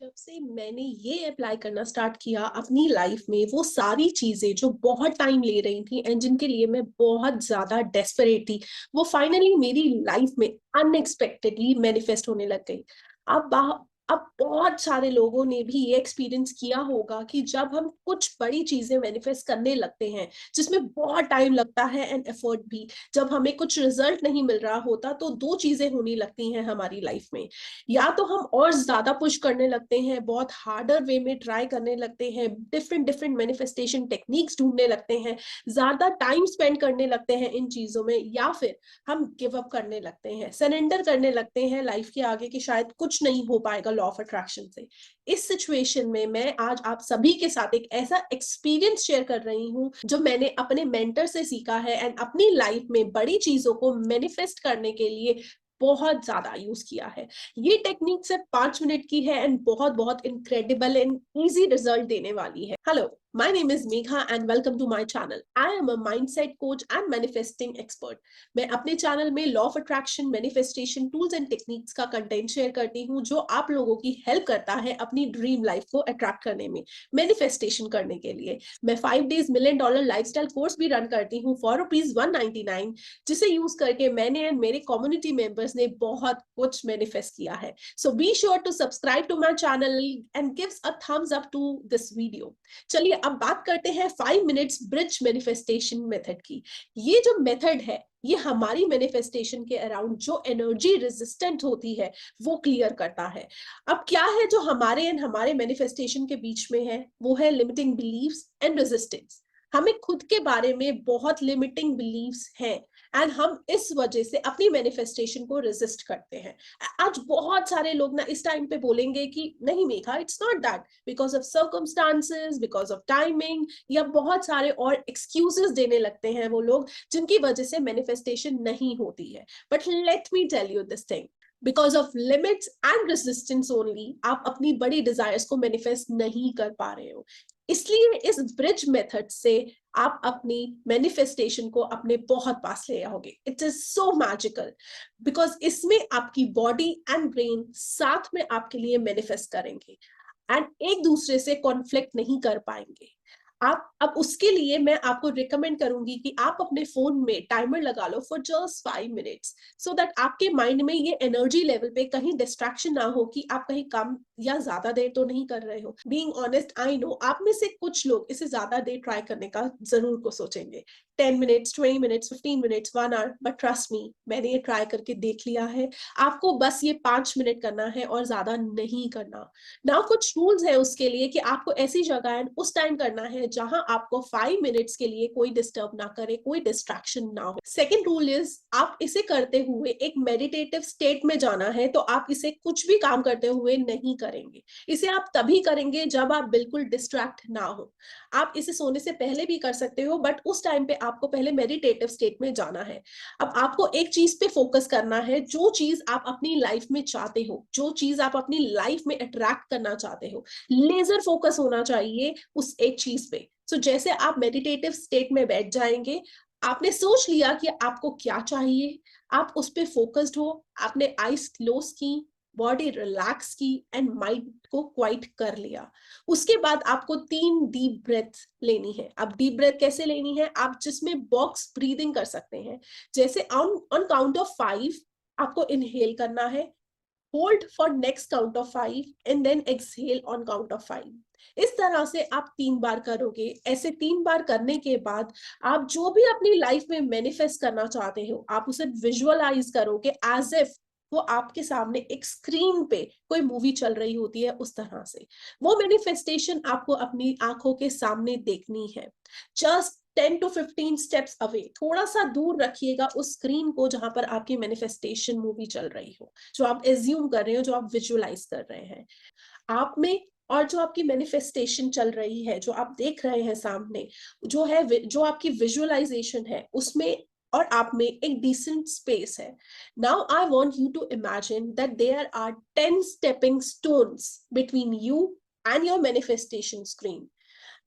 जब से मैंने ये अप्लाई करना स्टार्ट किया अपनी लाइफ में, वो सारी चीजें जो बहुत टाइम ले रही थी एंड जिनके लिए मैं बहुत ज्यादा डेस्परेट थी, वो फाइनली मेरी लाइफ में अनएक्सपेक्टेडली मैनिफेस्ट होने लग गई। अब अब बहुत सारे लोगों ने भी ये एक्सपीरियंस किया होगा कि जब हम कुछ बड़ी चीजें मैनिफेस्ट करने लगते हैं, जिसमें बहुत टाइम लगता है एंड एफर्ट भी, जब हमें कुछ रिजल्ट नहीं मिल रहा होता तो दो चीजें होने लगती हैं हमारी लाइफ में। या तो हम और ज्यादा पुश करने लगते हैं, बहुत हार्डर वे में ट्राई करने लगते हैं, डिफरेंट डिफरेंट मैनिफेस्टेशन टेक्निक्स ढूंढने लगते हैं, ज्यादा टाइम स्पेंड करने लगते हैं इन चीजों में, या फिर हम गिव अप करने लगते हैं, सरेंडर करने लगते हैं लाइफ के आगे कि शायद कुछ नहीं हो पाएगा लॉ ऑफ अट्रैक्शन से। इस सिचुएशन में मैं आज आप सभी के साथ एक ऐसा एक्सपीरियंस शेयर कर रही हूँ जो मैंने अपने मेंटर से सीखा है एंड अपनी लाइफ में बड़ी चीजों को मैनिफेस्ट करने के लिए बहुत ज्यादा यूज किया है। ये टेक्निक सिर्फ 5 मिनट की है एंड बहुत बहुत इनक्रेडिबल एंड इजी रिजल्ट देने वाली है। Hello, my name is Megha and welcome to my channel. I am a mindset coach and manifesting expert. मैं अपने चैनल में law of attraction, manifestation tools and techniques का content share करती हूँ जो आप लोगों की हेल्प करता है अपनी ड्रीम लाइफ को अट्रैक्ट करने में, मैनिफेस्टेशन करने के लिए। मैं 5 days $1,000,000 लाइफस्टाइल कोर्स भी रन करती हूँ फॉर ₹199, जिसे यूज करके मैंने एंड मेरे कम्युनिटी मेंबर्स ने बहुत कुछ मैनिफेस्ट किया है। So be sure to subscribe to my channel and gives a thumbs up to this video. चलिए अब बात करते हैं 5 मिनट्स ब्रिज मैनिफेस्टेशन मेथड की। ये जो मेथड है, ये हमारी मैनिफेस्टेशन के अराउंड जो एनर्जी रेजिस्टेंट होती है वो क्लियर करता है। अब क्या है जो हमारे मैनिफेस्टेशन के बीच में है, वो है लिमिटिंग बिलीव्स एंड रेजिस्टेंस। हमें खुद के बारे में बहुत लिमिटिंग बिलीव्स हैं एंड हम इस वजह से अपनी मैनिफेस्टेशन को रेजिस्ट करते हैं। आज बहुत सारे लोग ना इस टाइम पे बोलेंगे कि नहीं Megha, it's not that, because of circumstances, because of timing, या बहुत सारे और एक्सक्यूजेस देने लगते हैं वो लोग जिनकी वजह से मैनिफेस्टेशन नहीं होती है। But let me tell you this thing, because of limits and resistance only आप अपनी बड़ी डिजायर्स को मैनिफेस्ट नहीं कर पा रहे हो। इसलिए इस ब्रिज मेथड से आप अपनी मैनिफेस्टेशन को अपने बहुत पास ले आओगे। It is so magical because इसमें आपकी बॉडी एंड ब्रेन साथ में आपके लिए मैनिफेस्ट करेंगे एंड एक दूसरे से कॉन्फ्लिक्ट नहीं कर पाएंगे। आप अब उसके लिए मैं आपको रिकमेंड करूंगी कि आप अपने फोन में टाइमर लगा लो for just 5 minutes, so that आपके माइंड में ये एनर्जी लेवल पे कहीं डिस्ट्रैक्शन ना हो कि आप कहीं कम या ज्यादा देर तो नहीं कर रहे हो। बीइंग ऑनेस्ट, आई नो आप में से कुछ लोग इसे ज्यादा देर ट्राई करने का जरूर को सोचेंगे, 10 minutes, 20 minutes, 15 minutes, 1 hour, but trust me, मैंने ये ट्राई करके देख लिया है। आपको बस ये 5 मिनट करना है और ज्यादा नहीं करना। ना कुछ रूल्स है उसके लिए कि आपको ऐसी जगह है उस टाइम करना है जहां आपको 5 मिनट्स के लिए कोई डिस्टर्ब ना करे, कोई डिस्ट्रैक्शन ना हो। सेकेंड रूल इज, आप इसे करते हुए एक मेडिटेटिव स्टेट में जाना है, तो आप इसे कुछ भी काम करते हुए नहीं करेंगे। इसे आप तभी करेंगे जब आप बिल्कुल डिस्ट्रैक्ट ना हो। आप इसे सोने से पहले भी कर सकते हो, बट उस टाइम पे आपको पहले मेडिटेटिव स्टेट में जाना है। अब आपको एक चीज पे फोकस करना है, जो चीज आप अपनी लाइफ में चाहते हो, जो चीज आप अपनी लाइफ में अट्रैक्ट करना चाहते हो, लेजर फोकस होना चाहिए उस एक चीज पे। सो जैसे आप मेडिटेटिव स्टेट में बैठ जाएंगे, आपने सोच लिया कि आपको क्या चाहिए, आप उस पे फोकस्ड हो, आपने आईज क्लोज की, बॉडी रिलैक्स की एंड माइंड को क्वाइट कर लिया। उसके बाद आपको 3 डीप ब्रेथ लेनी है। अब डीप ब्रेथ कैसे लेनी है, आप जिसमें बॉक्स ब्रीदिंग कर सकते हैं। जैसे ऑन काउंट ऑफ 5 आपको इनहेल करना है, hold for next count of 5 and then exhale on count of 5। इस तरह से आप 3 बार करोगे। ऐसे 3 बार करने के बाद आप जो भी अपनी लाइफ में मैनिफेस्ट करना चाहते हो, आप उसे विजुअलाइज करोगे एज इफ वो आपके सामने एक स्क्रीन पे कोई मूवी चल रही होती है, उस तरह से वो मैनिफेस्टेशन आपको अपनी आंखों के सामने देखनी है। जस्ट 10 to 15 स्टेप्स अवे, थोड़ा सा दूर रखिएगा उस स्क्रीन को जहां पर आपकी मैनिफेस्टेशन मूवी चल रही हो, जो आप एज्यूम कर रहे हो, जो आप विजुअलाइज कर रहे हैं आप में। और जो आपकी मैनिफेस्टेशन चल रही है, जो आप देख रहे हैं सामने, जो है जो आपकी विजुअलाइजेशन है, उसमें और आप में एक डिसेंट स्पेस है। Now I want you to imagine that there are 10 stepping stones between you and your manifestation screen,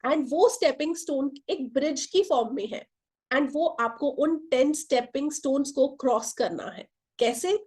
and वो स्टेपिंग स्टोन एक ब्रिज की फॉर्म में है एंड वो आपको उन 10 स्टेपिंग स्टोन्स को क्रॉस करना है। कैसे?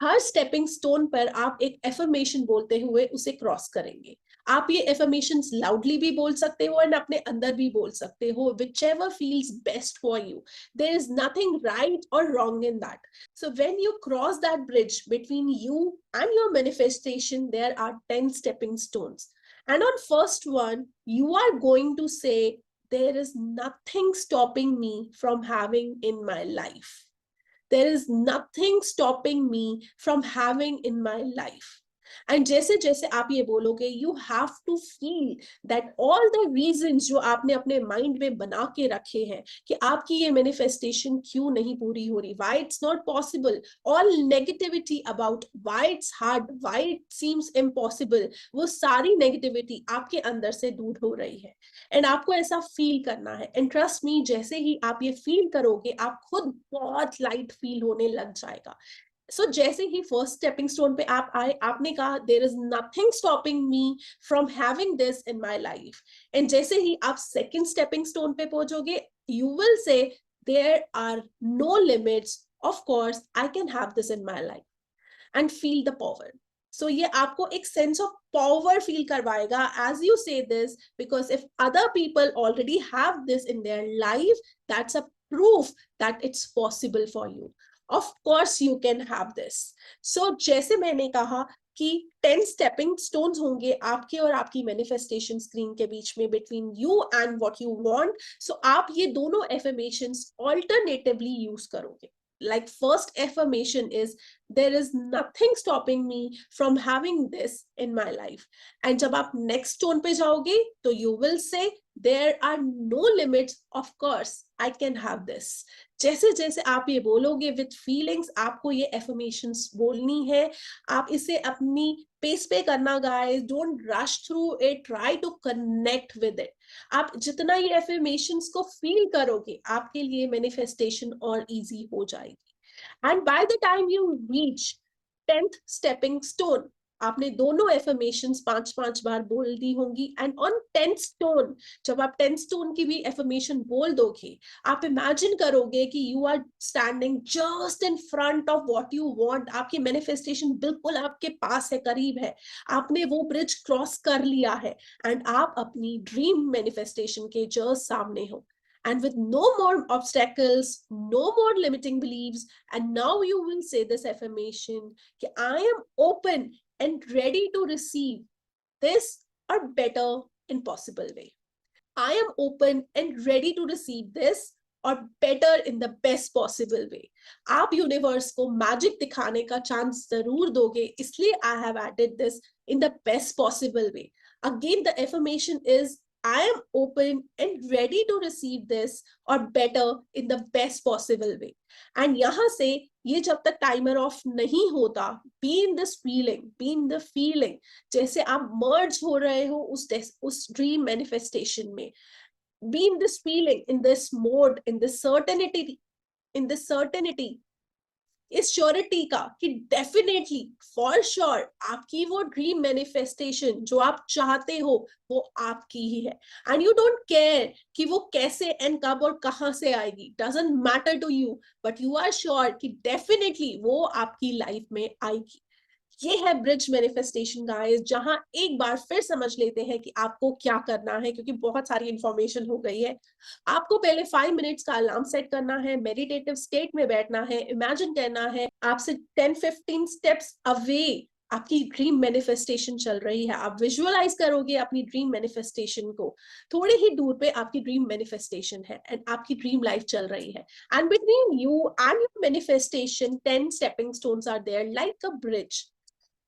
हर स्टेपिंग स्टोन पर आप एक एफर्मेशन बोलते हुए उसे क्रॉस करेंगे। आप ये एफर्मेशंस लाउडली भी बोल सकते हो एंड अपने अंदर भी बोल सकते हो, whichever feels best for you. There is nothing right or wrong in that. So when you cross that bridge between you and your manifestation, there are 10 stepping stones. And on first one, you are going to say, there is nothing stopping me from having in my life. There is nothing stopping me from having in my life. And जैसे जैसे आप ये बोलोगे, you have to feel that all the reasons जो आपने अपने mind में बना के रखे हैं कि आपकी ये मैनिफेस्टेशन क्यों नहीं पूरी हो रही, why it's not possible, all negativity about why it's hard, why it seems impossible, वो सारी नेगेटिविटी आपके अंदर से दूर हो रही है। एंड आपको ऐसा फील करना है, एंड ट्रस्ट मी, जैसे ही आप ये फील करोगे, आप खुद बहुत लाइट फील होने लग जाएगा। सो जैसे ही फर्स्ट स्टेपिंग स्टोन पे आप आए, आपने कहा there is nothing stopping me from having this in my life, and जैसे ही आप सेकंड स्टेपिंग स्टोन पे पहुंचोगे, you will say there are no limits, of course I can have this in my life, and feel the power. So ये आपको एक sense of power feel करवाएगा as you say this, because if other people already have this in their life, that's a proof that it's possible for you. Of course you can have this. So जैसे मैंने कहा कि 10 stepping stones होंगे आपके और आपकी manifestation screen के बीच में, between you and what you want. So आप ये दोनों affirmations alternatively use करोगे. Like first affirmation is, there is nothing stopping me from having this in my life. And जब आप next stone पे जाओगे, तो you will say, there are no limits, of course I can have this. जैसे जैसे आप ये बोलोगे विथ फीलिंग्स, आपको ये एफर्मेशंस बोलनी है, आप इसे अपनी पेस पे करना guys, don't rush through it, try to connect with it. आप जितना ये एफर्मेशंस को फील करोगे, आपके लिए मैनिफेस्टेशन और इजी हो जाएगी। And by the time you reach 10th stepping stone, आपने दोनों एफर्मेशंस 5-5 बार बोल दी होंगी, एंड ऑन 10th स्टोन, जब आप 10th स्टोन की भी एफर्मेशन बोल दोगे, आप इमेजिन करोगे कि you are standing just in front of what you want, आपकी मैनिफेस्टेशन बिल्कुल आपके पास है, करीब है, आपने वो ब्रिज क्रॉस कर लिया है, एंड आप अपनी ड्रीम मैनिफेस्टेशन के जस्ट सामने हो, and with no more obstacles, no more limiting beliefs. And now you will say this affirmation, I am open and ready to receive this or better in possible way. I am open and ready to receive this or better in the best possible way. आप universe को magic दिखाने का chance जरूर दोगे, इसलिए I have added this in the best possible way. Again, the affirmation is, I am open and ready to receive this or better in the best possible way. And यहाँ से ये जब तक टाइमर ऑफ नहीं होता, be in this feeling, be in the feeling, जैसे आप merge हो रहे हो उस ड्रीम मैनिफेस्टेशन में, be in this feeling, in this mode, in this certainty, इस श्योरिटी का कि डेफिनेटली फॉर श्योर आपकी वो ड्रीम मैनिफेस्टेशन जो आप चाहते हो, वो आपकी ही है, एंड यू डोंट केयर कि वो कैसे एंड कब और कहां से आएगी, doesn't matter to you, but you are sure कि डेफिनेटली वो आपकी लाइफ में आएगी। ये है ब्रिज मैनिफेस्टेशन गाइस, जहां एक बार फिर समझ लेते हैं कि आपको क्या करना है, क्योंकि बहुत सारी इंफॉर्मेशन हो गई है। आपको पहले 5 मिनट्स का अलार्म सेट करना है, मेडिटेटिव स्टेट में बैठना है, इमेजिन करना है आपसे 10-15 स्टेप्स अवे आपकी ड्रीम मैनिफेस्टेशन चल रही है, आप विजुअलाइज करोगे अपनी ड्रीम मैनिफेस्टेशन को, थोड़ी ही दूर पे आपकी ड्रीम मैनिफेस्टेशन है एंड आपकी ड्रीम लाइफ चल रही है, and between you and your manifestation 10 stepping stones are there like a bridge.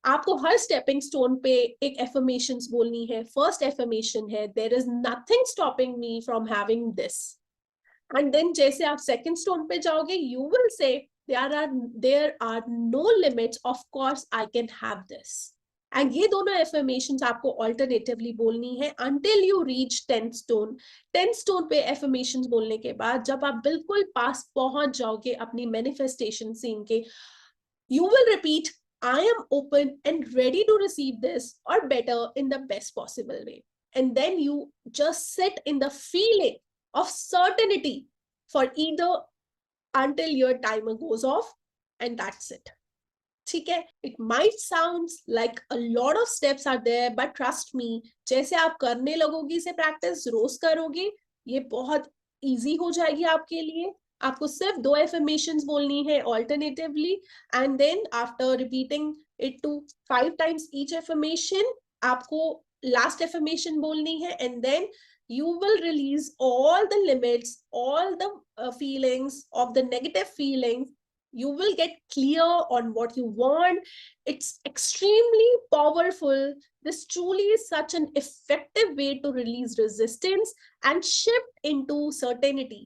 आपको हर स्टेपिंग स्टोन पे एक एफर्मेशंस बोलनी है। फर्स्ट एफर्मेशन है, there is nothing stopping me from having this, and then जैसे आप सेकंड स्टोन पे जाओगे, you will say there are no limits, of course I can have this. And ये दोनों एफर्मेशंस आपको ऑल्टरनेटिवली बोलनी है until you reach 10th stone. 10th stone पे एफर्मेशंस बोलने के बाद जब आप बिल्कुल पास पहुंच जाओगे अपनी मैनिफेस्टेशन सीन के, you will repeat, I am open and ready to receive this or better in the best possible way. And then you just sit in the feeling of certainty for either until your timer goes off, and that's it. ठीक है, it might sound like a lot of steps are there, but trust me, जैसे आप करने लगोगी इसे, practice रोज करोगे, ये बहुत easy हो जाएगी आपके लिए। आपको सिर्फ 2 एफर्मेशंस बोलनी है alternatively, and then after repeating it to 5 times each affirmation, आपको लास्ट एफर्मेशन बोलनी है, and then you will release all the limits, all the feelings of the negative feelings. You will get clear on what you want. It's extremely powerful. This truly is such an effective way to release resistance and shift into certainty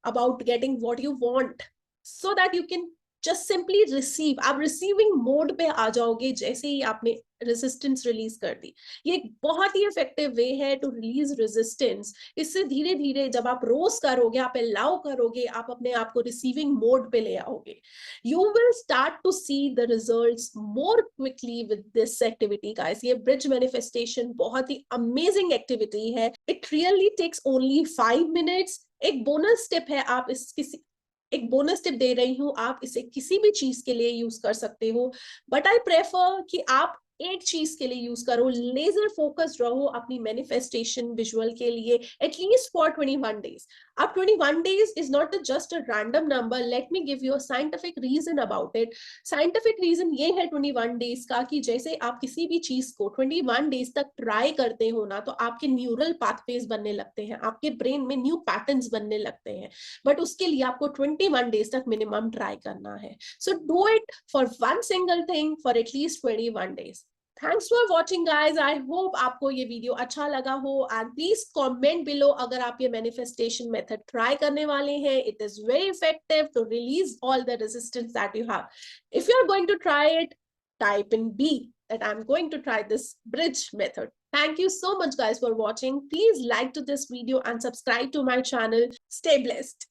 about getting what you want, so that you can just simply receive. आप receiving mode पे आ जाओगे जैसे ही आपने resistance release कर दी। ये एक बहुत ही effective way है टू रिलीज रेजिस्टेंस। इससे धीरे धीरे जब आप रोज करोगे, आप अलाउ करोगे, आप अपने आप को रिसीविंग मोड पे ले आओगे, you will start to see the results more quickly with this activity guys. ये ब्रिज मैनिफेस्टेशन बहुत ही अमेजिंग एक्टिविटी है। It really takes only 5 minutes. एक बोनस टिप है, आप इस किसी एक बोनस टिप दे रही हूं, आप इसे किसी भी चीज के लिए यूज कर सकते हो, बट आई प्रेफर कि आप एक चीज के लिए यूज करो, लेजर फोकस्ड रहो अपनी मैनिफेस्टेशन विजुअल के लिए, एटलीस्ट फॉर 21 डेज। अब 21 days is not just a random number, let me give you a scientific reason about it. Scientific reason ये है 21 डेज का, कि जैसे आप किसी भी चीज को 21 डेज तक ट्राई करते हो ना, तो आपके न्यूरल पाथवेज बनने लगते हैं, आपके ब्रेन में न्यू पैटर्न्स बनने लगते हैं, बट उसके लिए आपको 21 डेज तक मिनिमम ट्राई करना है। So do it for one single thing for at least 21 days. Thanks for watching guys. I hope आपको ये वीडियो अच्छा लगा हो, एंड प्लीज कमेंट बिलो अगर आप ये मैनिफेस्टेशन मेथड ट्राई करने वाले हैं। It is very effective to release all the resistance that you have. If you are going to try it, type in B that I'm going to try this bridge method. Thank you so much guys for watching. Please like to this video and subscribe to my channel. Stay blessed.